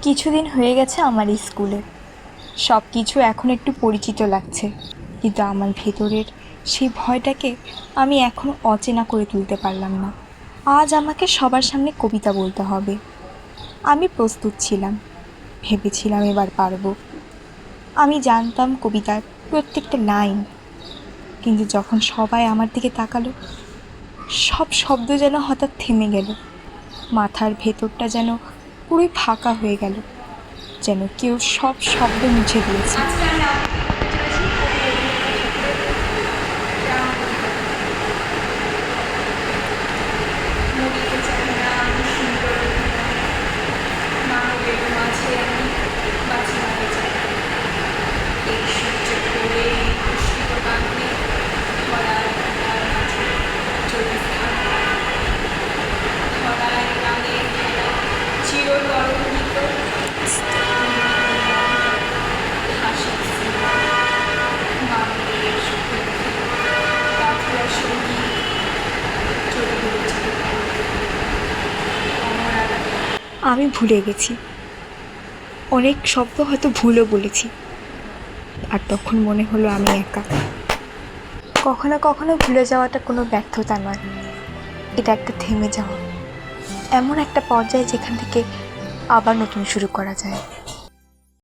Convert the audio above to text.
কিছুদিন হয়ে গেছে আমার স্কুলে, সব কিছু এখন একটু পরিচিত লাগছে, কিন্তু আমার ভেতরের সেই ভয়টাকে আমি এখনও অচেনা করে তুলতে পারলাম না। আজ আমাকে সবার সামনে কবিতা বলতে হবে। আমি প্রস্তুত ছিলাম, ভেবেছিলাম এবার পারবো। আমি জানতাম কবিতার প্রত্যেকটা লাইন, কিন্তু যখন সবাই আমার দিকে তাকালো, সব শব্দ যেন হঠাৎ থেমে গেল। মাথার ভেতরটা যেন পুরোই ফাঁকা হয়ে গেল, যেন কেউ সব শব্দ মুছে দিয়েছে। আমি ভুলে গেছি, অনেক শব্দ হয়তো ভুলও বলেছি, আর তখন মনে হলো আমি একা। কখনো কখনো ভুলে যাওয়াটা কোনো ব্যর্থতা নয়, এটা একটা থেমে যাওয়া, এমন একটা পর্যায়ে যেখান থেকে আবার নতুন শুরু করা যায়।